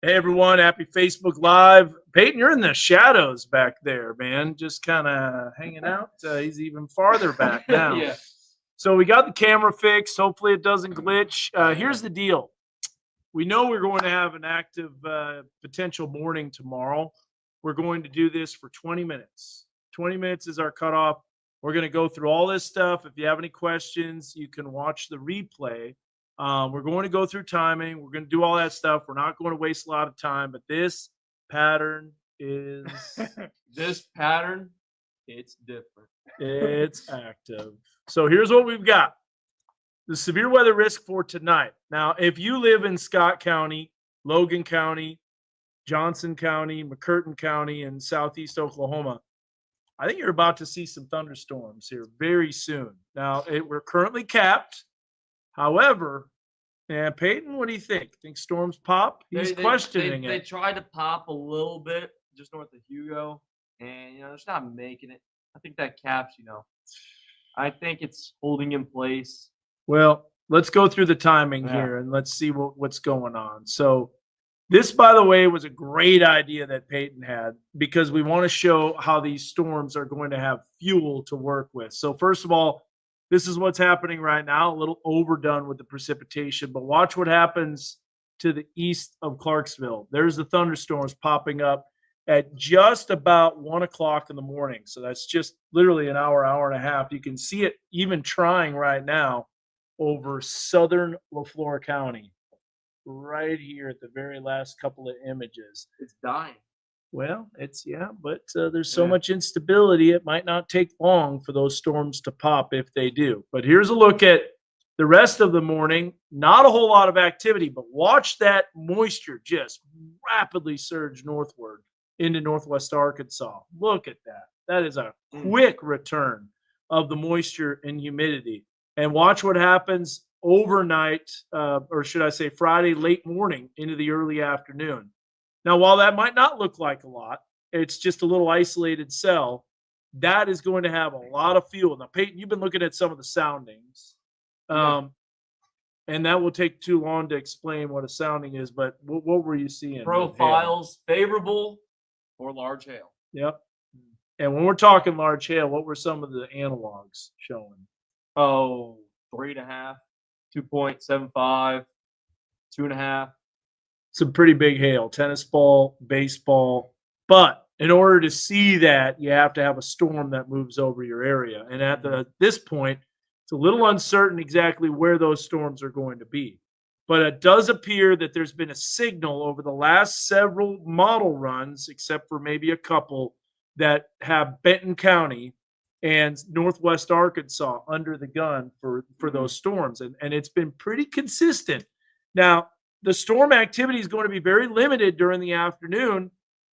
Hey everyone, happy Facebook Live. Peyton, you're in the shadows back there, man. Just kind of hanging out. He's even farther back now. Yeah. So we got the camera fixed. Hopefully it doesn't glitch. Here's the deal. We know we're going to have an active potential morning tomorrow. We're going to do this for 20 minutes. 20 minutes is our cutoff. We're going to go through all this stuff. If you have any questions, you can watch the replay. We're going to go through timing. We're going to do all that stuff. We're not going to waste a lot of time, but this pattern is This pattern, it's different. it's active. So here's what we've got. The severe weather risk for tonight. Now, if you live in Scott County, Logan County, Johnson County, McCurtain County, and southeast Oklahoma, I think you're about to see some thunderstorms here very soon. Now, we're currently capped. However, Peyton, what do you think? Think storms pop? He's questioning They it. tried to pop a little bit just north of Hugo, and they're just not making it. I think that caps, I think it's holding in place. Well, let's go through the timing here and let's see what's going on. So this, by the way, was a great idea that Peyton had because we want to show how these storms are going to have fuel to work with. So first of all, this is what's happening right now, a little overdone with the precipitation, but watch what happens to the east of Clarksville. There's the thunderstorms popping up at just about 1 o'clock in the morning. So that's just literally an hour, hour and a half. You can see it even trying right now over southern LaFleur County, right here at the very last couple of images. It's dying. Well, but there's so much instability, it might not take long for those storms to pop if they do. But here's a look at the rest of the morning. Not a whole lot of activity, but watch that moisture just rapidly surge northward into northwest Arkansas. Look at that. That is a quick return of the moisture and humidity. And watch what happens overnight, or should I say Friday late morning into the early afternoon. Now, while that might not look like a lot, it's just a little isolated cell. That is going to have a lot of fuel. Now, Peyton, you've been looking at some of the soundings, and that will take too long to explain what a sounding is. But what were you seeing? Profiles, favorable or large hail. Yep. And when we're talking large hail, what were some of the analogs showing? Oh, 3.5, 2.75, 2.5. Some pretty big hail, tennis ball, baseball. But in order to see that, you have to have a storm that moves over your area. And at this point, it's a little uncertain exactly where those storms are going to be. But it does appear that there's been a signal over the last several model runs, except for maybe a couple, that have Benton County and northwest Arkansas under the gun for those storms. And it's been pretty consistent. Now, the storm activity is going to be very limited during the afternoon,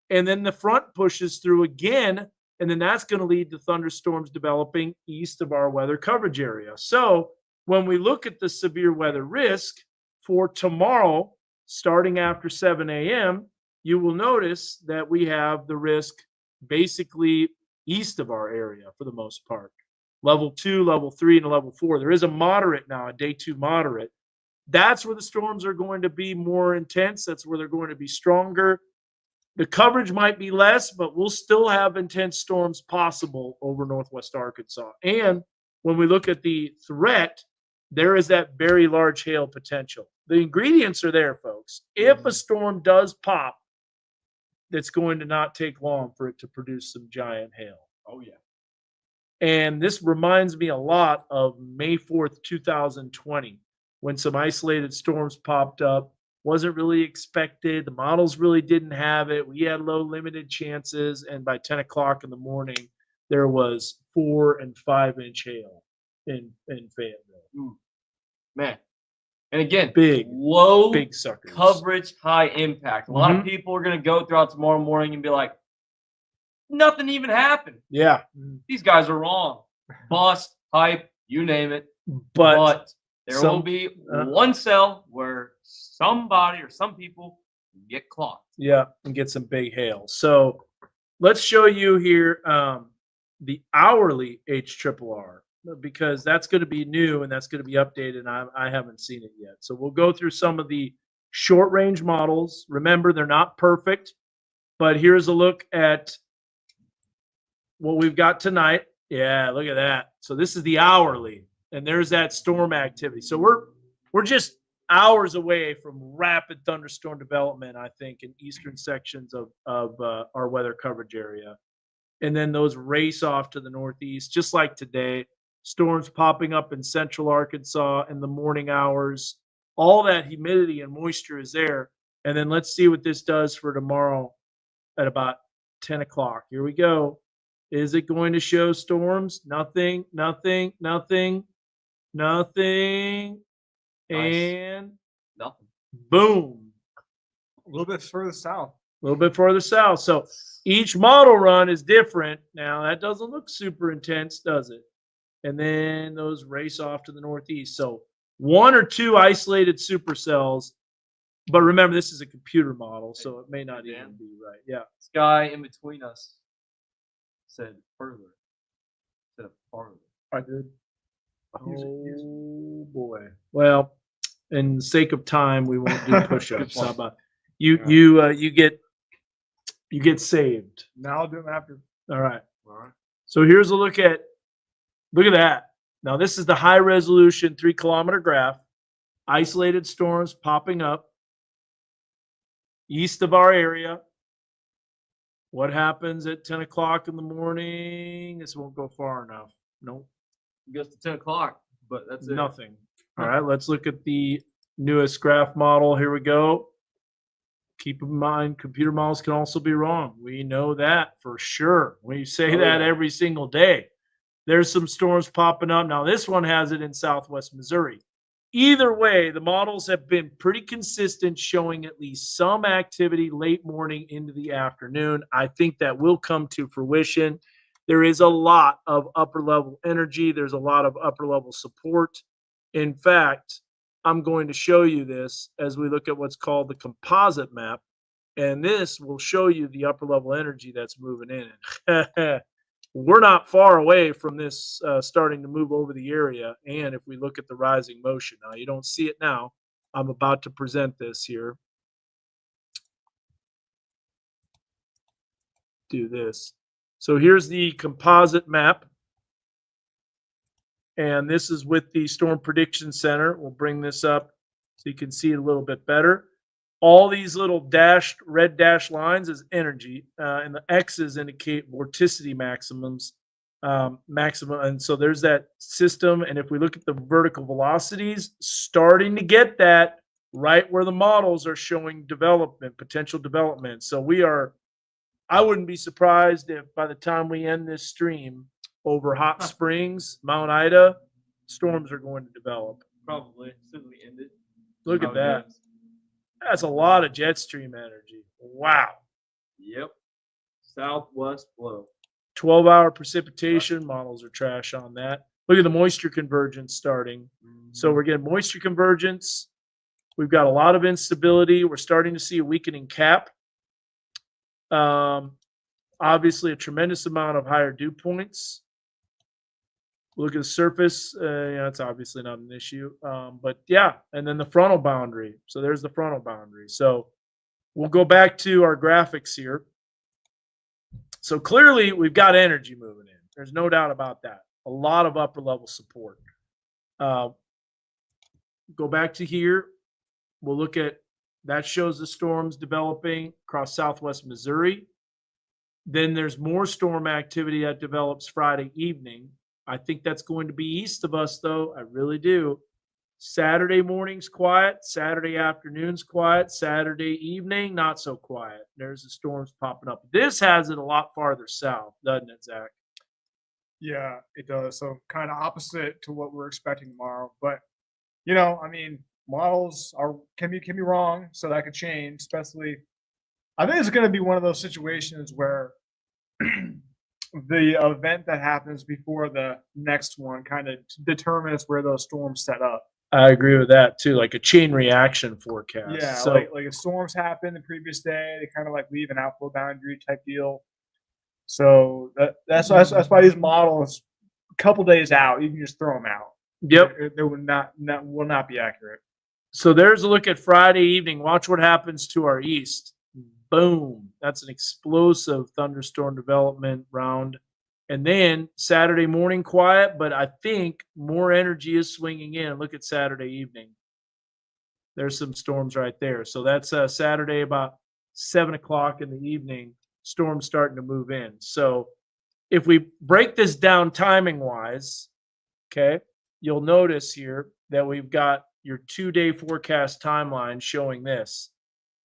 and then the front pushes through again, and then that's going to lead to thunderstorms developing east of our weather coverage area. So when we look at the severe weather risk for tomorrow, starting after 7 a.m., you will notice that we have the risk basically east of our area for the most part. Level 2, level 3, and a level 4. There is a moderate now, a day 2 moderate. That's where the storms are going to be more intense. That's where they're going to be stronger. The coverage might be less, but we'll still have intense storms possible over northwest Arkansas. And when we look at the threat, there is that very large hail potential. The ingredients are there, folks. If a storm does pop, it's going to not take long for it to produce some giant hail. Oh, yeah. And this reminds me a lot of May 4th, 2020. When some isolated storms popped up, wasn't really expected. The models really didn't have it. We had low limited chances. And by 10 o'clock in the morning, there was 4 and 5 inch hail in Fayetteville. Man. And again, big suckers. Coverage, high impact. A lot of people are going to go throughout tomorrow morning and be like, nothing even happened. Yeah. These guys are wrong. Bust, hype, you name it. But there will be one cell where somebody or some people get clocked. Yeah, and get some big hail. So let's show you here the hourly HRRR, because that's going to be new and that's going to be updated. And I haven't seen it yet. So we'll go through some of the short range models. Remember, they're not perfect, but here's a look at what we've got tonight. Yeah, look at that. So this is the hourly, and there's that storm activity. So we're just hours away from rapid thunderstorm development, I think, in eastern sections of our weather coverage area. And then those race off to the northeast, just like today. Storms popping up in central Arkansas in the morning hours. All that humidity and moisture is there. And then let's see what this does for tomorrow at about 10 o'clock. Here we go. Is it going to show storms? Nothing, nothing, nothing, nothing. Nice. And Nothing. boom. A little bit further south. A little bit further south. So each model run is different. Now, that doesn't look super intense, does it? And then those race off to the northeast. So one or two isolated supercells. But remember, this is a computer model, so it may not even be right. Yeah. This guy in between us said further instead of farther. I did. Oh, boy. Well, in the sake of time, we won't do push-ups. How about you get saved. Now I'll do them after. All right. All right. So here's a look at that. Now this is the high resolution 3-kilometer graph. Isolated storms popping up east of our area. What happens at 10 o'clock in the morning? This won't go far enough. Nope. It goes to 10 o'clock, but that's it. Nothing. All right, let's look at the newest graph model. Here we go. Keep in mind, computer models can also be wrong. We know that for sure. We say that every single day. There's some storms popping up. Now, this one has it in southwest Missouri. Either way, the models have been pretty consistent, showing at least some activity late morning into the afternoon. I think that will come to fruition. There is a lot of upper level energy. There's a lot of upper level support. In fact, I'm going to show you this as we look at what's called the composite map. And this will show you the upper level energy that's moving in. We're not far away from this starting to move over the area. And if we look at the rising motion, now you don't see it now. I'm about to present this here. Do this. So here's the composite map. And this is with the Storm Prediction Center. We'll bring this up so you can see it a little bit better. All these little red dashed lines is energy, and the X's indicate vorticity maximums. And so there's that system. And if we look at the vertical velocities, starting to get that right where the models are showing development, potential development. So I wouldn't be surprised if by the time we end this stream over Hot Springs, Mount Ida, storms are going to develop. Probably. As soon as we end it. Look at that. That's a lot of jet stream energy. Wow. Yep. Southwest flow. 12-hour precipitation models are trash on that. Look at the moisture convergence starting. So we're getting moisture convergence. We've got a lot of instability. We're starting to see a weakening cap. Obviously, a tremendous amount of higher dew points. Look at the surface. It's obviously not an issue. But yeah, and then the frontal boundary. So there's the frontal boundary. So we'll go back to our graphics here. So clearly, we've got energy moving in. There's no doubt about that. A lot of upper level support. Go back to here. We'll look at that shows the storms developing across southwest Missouri. Then there's more storm activity that develops Friday evening. I think that's going to be east of us, though. I really do. Saturday morning's quiet. Saturday afternoon's quiet. Saturday evening, not so quiet. There's the storms popping up. This has it a lot farther south, doesn't it, Zach? Yeah, it does. So kind of opposite to what we're expecting tomorrow. But models can be wrong, so that could change. Especially, I think it's going to be one of those situations where the event that happens before the next one kind of determines where those storms set up. I agree with that too, like a chain reaction forecast. Yeah, so, like if storms happen the previous day, they kind of like leave an outflow boundary type deal. So that's why these models, a couple days out, you can just throw them out. Yep. They will not be accurate. So there's a look at Friday evening. Watch what happens to our east. Boom. That's an explosive thunderstorm development round. And then Saturday morning quiet, but I think more energy is swinging in. Look at Saturday evening. There's some storms right there. So that's Saturday about 7 o'clock in the evening. Storms starting to move in. So if we break this down timing wise, okay, you'll notice here that we've got your 2-day forecast timeline showing this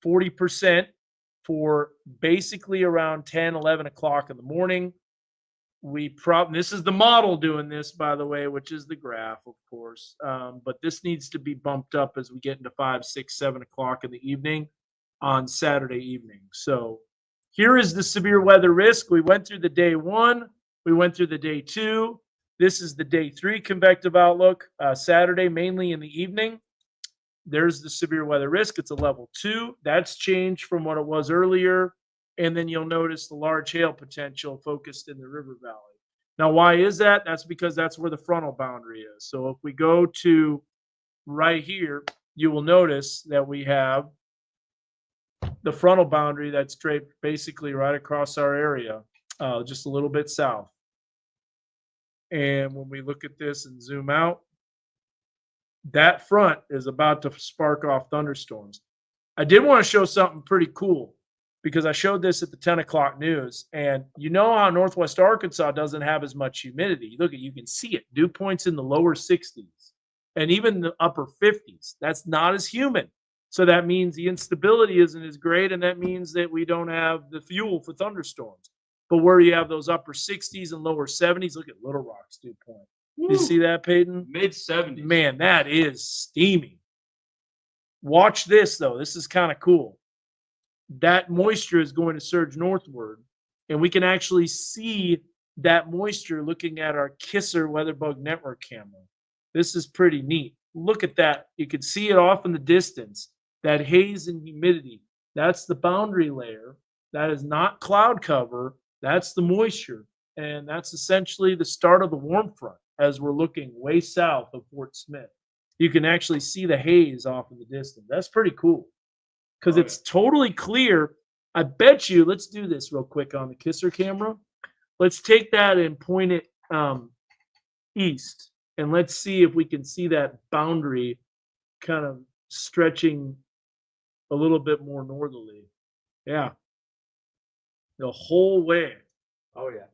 40% for basically around 10, 11 o'clock in the morning. This is the model doing this, by the way, which is the graph, of course. But this needs to be bumped up as we get into 5, 6, 7 o'clock in the evening on Saturday evening. So here is the severe weather risk. We went through the day 1, we went through the day 2. This is the day 3 convective outlook. Saturday, mainly in the evening. There's the severe weather risk. It's a level 2. That's changed from what it was earlier. And then you'll notice the large hail potential focused in the river valley. Now, why is that? That's because that's where the frontal boundary is. So if we go to right here, you will notice that we have the frontal boundary that's straight basically right across our area, just a little bit south. And when we look at this and zoom out, that front is about to spark off thunderstorms. I did want to show something pretty cool because I showed this at the 10 o'clock news. And you know how Northwest Arkansas doesn't have as much humidity. Look, you can see it. Dew points in the lower 60s and even the upper 50s. That's not as humid. So that means the instability isn't as great. And that means that we don't have the fuel for thunderstorms. But where you have those upper 60s and lower 70s, look at Little Rock's dew point. You see that, Peyton? Mid 70s. Man, that is steamy. Watch this, though. This is kind of cool. That moisture is going to surge northward, and we can actually see that moisture looking at our Kisser WeatherBug network camera. This is pretty neat. Look at that. You can see it off in the distance. That haze and humidity. That's the boundary layer. That is not cloud cover. That's the moisture. And that's essentially the start of the warm front as we're looking way south of Fort Smith. You can actually see the haze off in the distance. That's pretty cool because it's totally clear. I bet you, let's do this real quick on the Kisser camera. Let's take that and point it east, and let's see if we can see that boundary kind of stretching a little bit more northerly. Yeah. The whole way. Oh, yeah.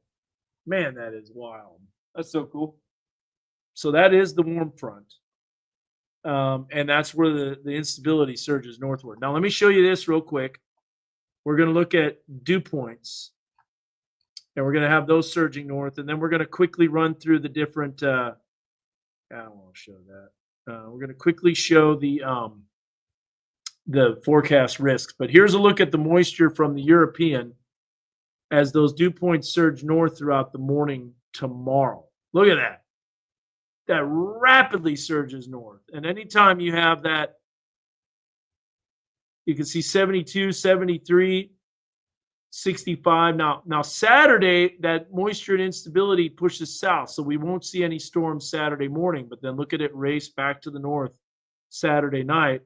Man, that is wild. That's so cool. So that is the warm front. And that's where the instability surges northward. Now, let me show you this real quick. We're going to look at dew points. And we're going to have those surging north. And then we're going to quickly run through the different I don't want to show that. We're going to quickly show the forecast risks. But here's a look at the moisture from the European as those dew points surge north throughout the morning tomorrow. Look at that. That rapidly surges north. And anytime you have that, you can see 72, 73, 65. Now Saturday, that moisture and instability pushes south, so we won't see any storms Saturday morning. But then look at it race back to the north Saturday night.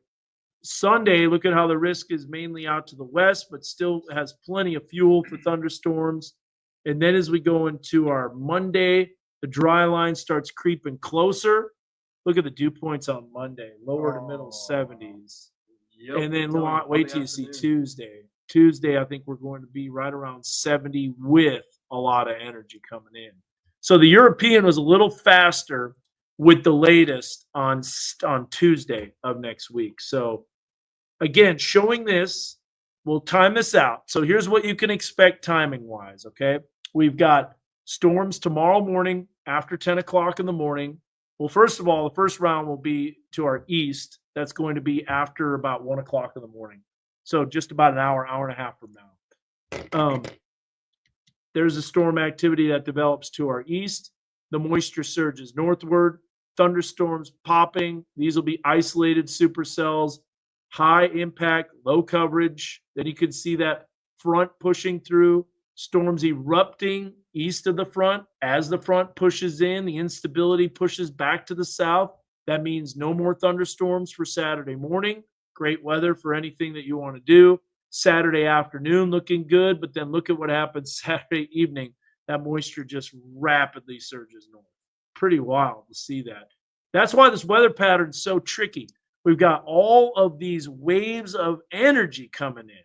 Sunday, look at how the risk is mainly out to the west, but still has plenty of fuel for thunderstorms. And then as we go into our Monday, the dry line starts creeping closer. Look at the dew points on Monday, lower to middle 70s. Yep. And then wait Monday till you see afternoon. Tuesday. Tuesday, I think we're going to be right around 70 with a lot of energy coming in. So the European was a little faster with the latest on Tuesday of next week. So again, showing this, we'll time this out. So here's what you can expect timing-wise, okay? We've got storms tomorrow morning after 10 o'clock in the morning. Well, first of all, the first round will be to our east. That's going to be after about 1 o'clock in the morning. So just about an hour and a half from now. There's a storm activity that develops to our east. The moisture surges northward. Thunderstorms popping. These will be isolated supercells, high impact, low coverage. Then you can see that front pushing through. Storms erupting east of the front. As the front pushes in, the instability pushes back to the south. That means no more thunderstorms for Saturday morning. Great weather for anything that you want to do. Saturday afternoon looking good, but then look at what happens Saturday evening. That moisture just rapidly surges north. Pretty wild to see that. That's why this weather pattern is so tricky. We've got all of these waves of energy coming in.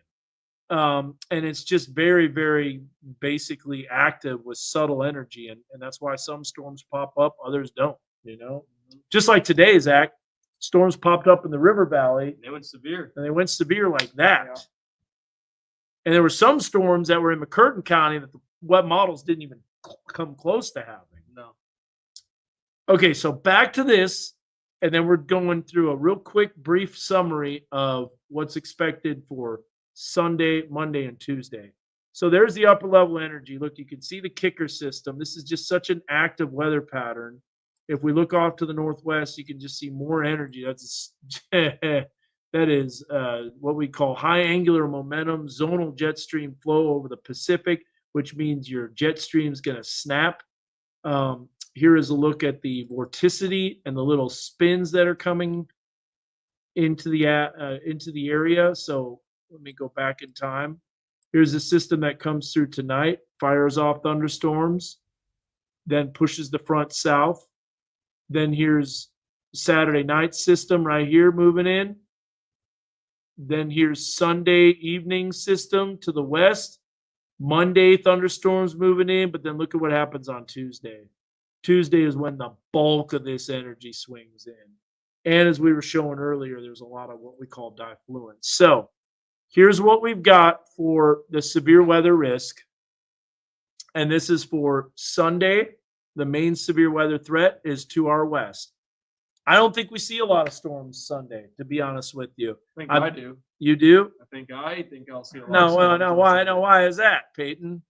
And it's just very, very basically active with subtle energy. And that's why some storms pop up, others don't, you know? Just like today, Zach, storms popped up in the river valley They went severe. and they went severe like that. Yeah. And there were some storms that were in McCurtain County that the web models didn't even come close to having. No. Okay, so back to this, and then we're going through a real quick, brief summary of what's expected for Sunday, Monday, and Tuesday. So there's the upper level energy. Look, you can see the kicker system. This is just such an active weather pattern. If we look off to the northwest, you can just see more energy. That's that is what we call high angular momentum, zonal jet stream flow over the Pacific, which means your jet stream is going to snap. Here is a look at the vorticity and the little spins that are coming into the area. So let me go back in time. Here's a system that comes through tonight, fires off thunderstorms, then pushes the front south. Then here's Saturday night system right here moving in. Then here's Sunday evening system to the west. Monday thunderstorms moving in, but then look at what happens on Tuesday. Tuesday is when the bulk of this energy swings in. And as we were showing earlier, there's a lot of what we call diffluence. So here's what we've got for the severe weather risk. And this is for Sunday. The main severe weather threat is to our west. I don't think we see a lot of storms Sunday, to be honest with you. I think I do. You do? I think I'll see a lot. No, of well, storms no, on why? Sunday. No, why is that, Peyton?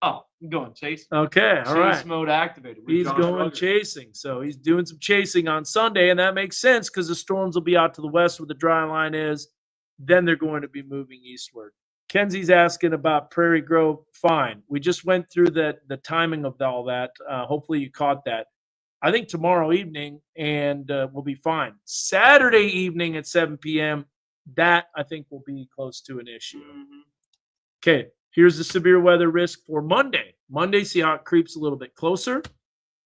Oh, I'm going chase. Okay, all right. Chase mode activated. with He's Josh going Ruggers. chasing. So he's doing some chasing on Sunday, and that makes sense because the storms will be out to the west where the dry line is. Then they're going to be moving eastward. Kenzie's asking about Prairie Grove. Fine. We just went through the timing of all that. Hopefully you caught that. I think tomorrow evening, and we'll be fine. Saturday evening at 7 p.m., that I think will be close to an issue. Okay, here's the severe weather risk for Monday. Monday, see how it creeps a little bit closer.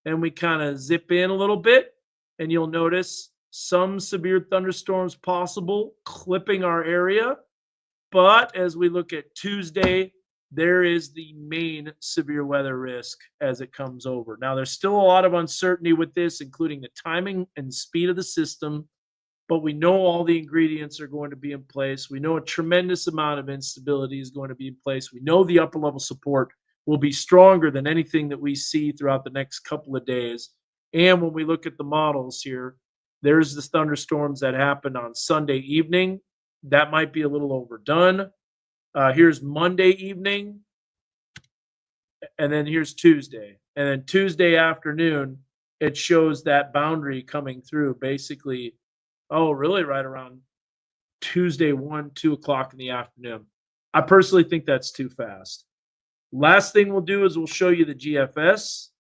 Then we kind of zip in a little bit, and you'll notice some severe thunderstorms possible clipping our area. But as we look at Tuesday, there is the main severe weather risk as it comes over. Now, there's still a lot of uncertainty with this, including the timing and speed of the system, but we know all the ingredients are going to be in place. We know a tremendous amount of instability is going to be in place. We know the upper level support will be stronger than anything that we see throughout the next couple of days. And when we look at the models here, there's the thunderstorms that happened on Sunday evening. That might be a little overdone. Here's Monday evening, and then here's Tuesday. And then Tuesday afternoon, it shows that boundary coming through basically, really right around Tuesday, 1, 2 o'clock in the afternoon. I personally think that's too fast. Last thing we'll do is we'll show you the GFS,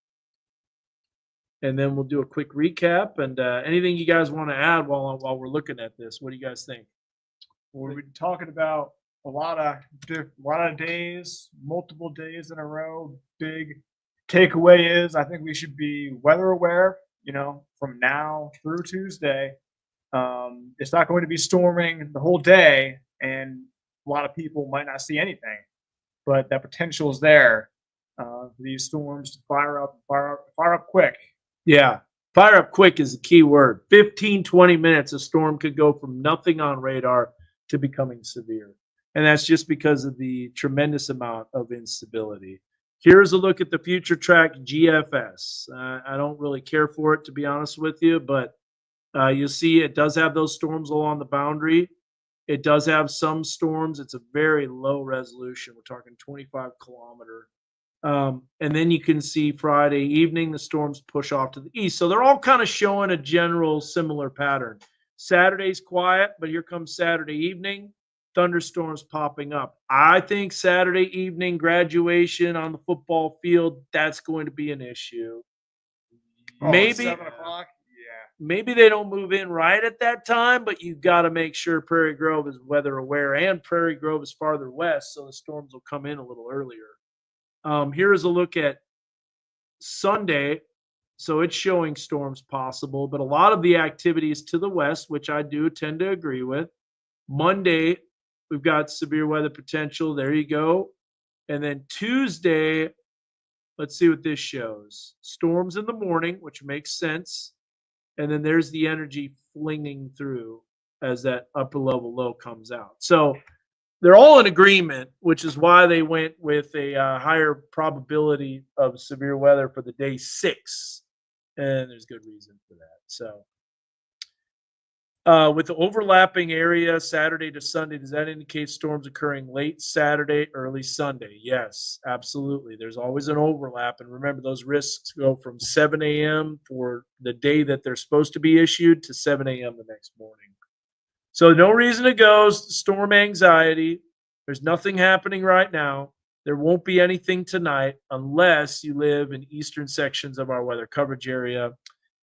and then we'll do a quick recap. And anything you guys want to add while we're looking at this? What do you guys think? We've been talking about a lot of days, multiple days in a row. Big takeaway is I think we should be weather aware, from now through Tuesday. It's not going to be storming the whole day, and a lot of people might not see anything, but that potential is there for these storms to fire up quick. Yeah, fire up quick is the key word. 15, 20 minutes, a storm could go from nothing on radar to becoming severe. And that's just because of the tremendous amount of instability. Here's a look at the future track GFS. I don't really care for it, to be honest with you, but you'll see it does have those storms along the boundary. It does have some storms. It's a very low resolution. We're talking 25 kilometer. And then you can see Friday evening, the storms push off to the east. So they're all kind of showing a general similar pattern. Saturday's quiet, but here comes Saturday evening, thunderstorms popping up. I think Saturday evening graduation on the football field, that's going to be an issue. Oh, Maybe 7 o'clock? maybe they don't move in right at that time, but you've got to make sure Prairie Grove is weather aware, and Prairie Grove is farther west, so the storms will come in a little earlier. Here is a look at Sunday. So it's showing storms possible, but a lot of the activity is to the west, which I do tend to agree with. Monday, we've got severe weather potential. There you go. And then Tuesday, let's see what this shows. Storms in the morning, which makes sense. And then there's the energy flinging through as that upper level low comes out. So they're all in agreement, which is why they went with a higher probability of severe weather for the day 6. And there's good reason for that. So with the overlapping area Saturday to Sunday, does that indicate storms occurring late Saturday, early Sunday? Yes, absolutely. There's always an overlap. And remember, those risks go from 7 a.m. for the day that they're supposed to be issued to 7 a.m. the next morning. So no reason to go storm anxiety. There's nothing happening right now. There won't be anything tonight unless you live in eastern sections of our weather coverage area.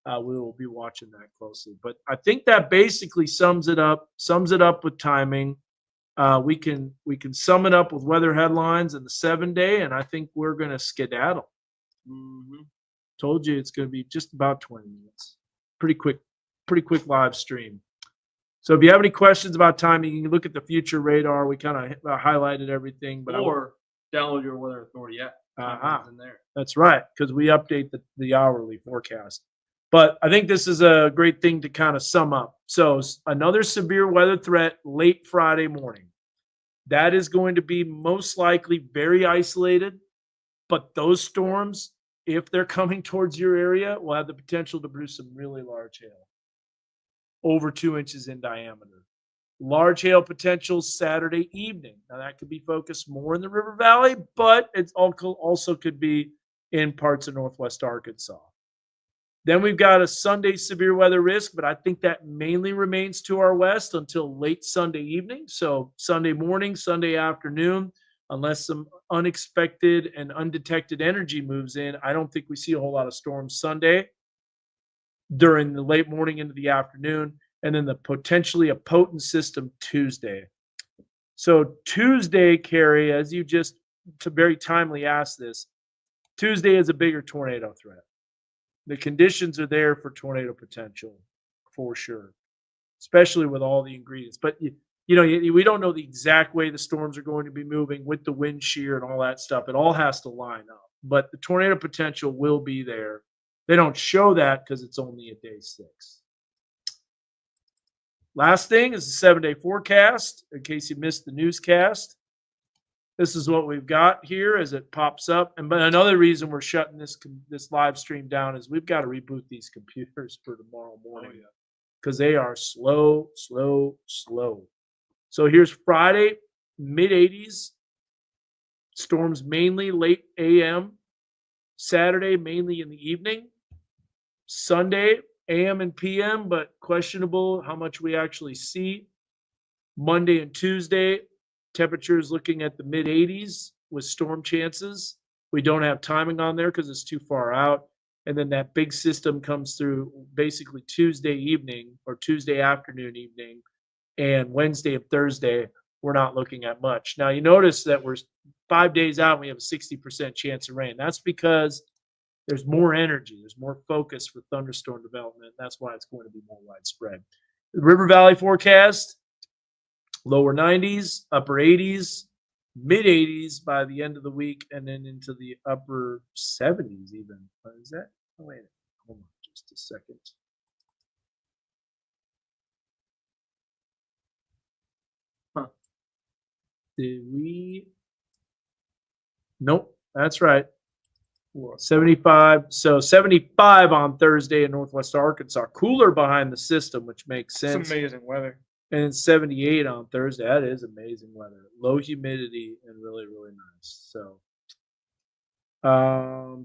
We will be watching that closely. But I think that basically sums it up with timing. We can sum it up with weather headlines and the 7-day, and I think we're going to skedaddle. Told you it's going to be just about 20 minutes. Pretty quick live stream. So if you have any questions about timing, you can look at the future radar. We kind of highlighted everything, but Or download your Weather Authority app. In there. That's right, because we update the hourly forecast. But I think this is a great thing to kind of sum up. So another severe weather threat late Friday morning. That is going to be most likely very isolated, but those storms, if they're coming towards your area, will have the potential to produce some really large hail, over 2 inches in diameter. Large hail potential Saturday evening. Now that could be focused more in the River Valley, but it also could be in parts of northwest Arkansas. Then we've got a Sunday severe weather risk, but I think that mainly remains to our west until late Sunday evening. So Sunday morning, Sunday afternoon, unless some unexpected and undetected energy moves in, I don't think we see a whole lot of storms Sunday during the late morning into the afternoon, and then potentially a potent system Tuesday. So Tuesday, Carrie, as you just very timely asked this, Tuesday is a bigger tornado threat. The conditions are there for tornado potential for sure, especially with all the ingredients. But we don't know the exact way the storms are going to be moving with the wind shear and all that stuff. It all has to line up. But the tornado potential will be there. They don't show that because it's only a day 6. Last thing is the 7-day forecast. In case you missed the newscast, this is what we've got here as it pops up. And but another reason we're shutting this live stream down is we've got to reboot these computers for tomorrow morning because they are slow. So here's Friday, mid-80s. Storms mainly late AM. Saturday, mainly in the evening. Sunday, AM and PM, but questionable how much we actually see. Monday and Tuesday, temperatures looking at the mid-80s with storm chances. We don't have timing on there because it's too far out. And then that big system comes through basically Tuesday evening or Tuesday afternoon evening. And Wednesday and Thursday, we're not looking at much. Now, you notice that we're 5 days out and we have a 60% chance of rain. That's because there's more energy. There's more focus for thunderstorm development. That's why it's going to be more widespread. The River Valley forecast, lower 90s, upper 80s, mid 80s by the end of the week, and then into the upper 70s even. What is that? Oh, wait, hold on just a second. Did we? Nope, that's right. 75. So 75 on Thursday in northwest Arkansas. Cooler behind the system, which makes sense. It's amazing weather. And it's 78 on Thursday. That is amazing weather. Low humidity and really, really nice. So,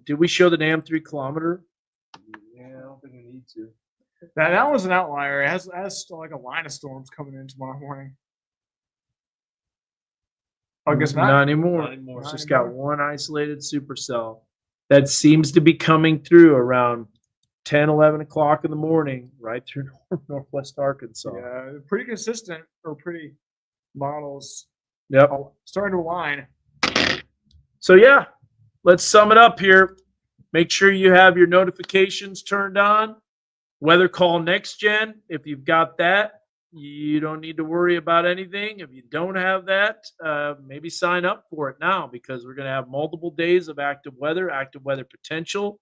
did we show the damn 3 kilometer? Yeah, I don't think we need to. That was an outlier. It has like a line of storms coming in tomorrow morning. I guess not. Not anymore. Not anymore. It's Not just anymore. got one isolated supercell that seems to be coming through around 10, 11 o'clock in the morning, right through northwest Arkansas. Yeah, pretty consistent or pretty models Yep. starting to align. So yeah, let's sum it up here. Make sure you have your notifications turned on. Weather call next gen. If you've got that, you don't need to worry about anything. If you don't have that, maybe sign up for it now because we're going to have multiple days of active weather potential,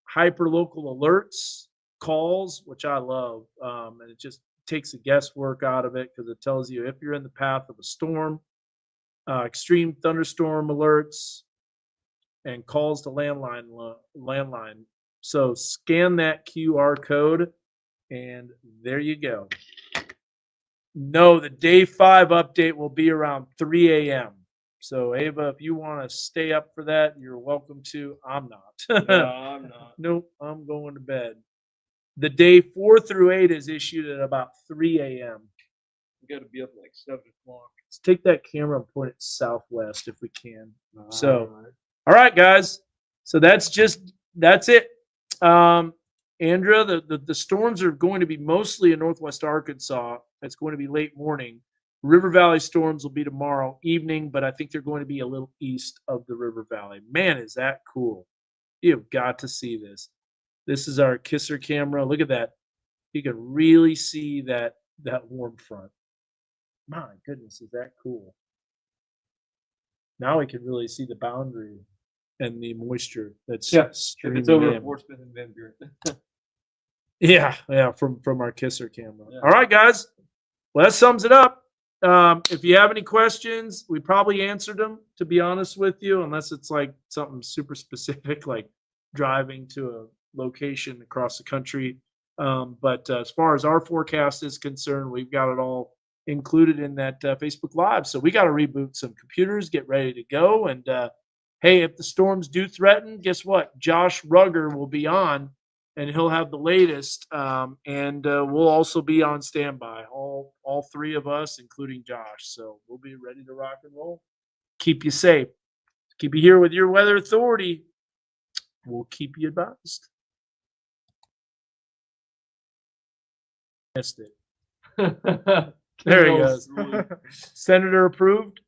hyper local alerts, calls, which I love. And it just takes the guesswork out of it because it tells you if you're in the path of a storm, extreme thunderstorm alerts, and calls to landline. So scan that QR code, and there you go. No, the day 5 update will be around 3 a.m. So Ava, if you want to stay up for that, you're welcome to. I'm not. No, I'm not. Nope, I'm going to bed. The day 4 through 8 is issued at about 3 a.m. You got to be up like 7 o'clock. Let's take that camera and point it southwest if we can. So, Alright. all right, guys. So that's it. Andrea, the storms are going to be mostly in northwest Arkansas. It's going to be late morning. River Valley storms will be tomorrow evening, but I think they're going to be a little east of the River Valley. Man, is that cool. You've got to see this. This is our Kisser camera. Look at that. You can really see that warm front. My goodness, is that cool. Now we can really see the boundary and the moisture that's If streaming it's over in. Fort Smith and Van Buren. Yeah, from our Kisser camera. Yeah. All right, guys. Well, that sums it up. If you have any questions, we probably answered them, to be honest with you, unless it's like something super specific, like driving to a location across the country. But as far as our forecast is concerned, we've got it all included in that Facebook Live. So we got to reboot some computers, get ready to go. And hey, if the storms do threaten, guess what? Josh Rugger will be on, and he'll have the latest. And we'll also be on standby, all 3 of us, including Josh. So we'll be ready to rock and roll. Keep you safe. Keep you here with your weather authority. We'll keep you advised. Missed it. There he goes. Senator approved.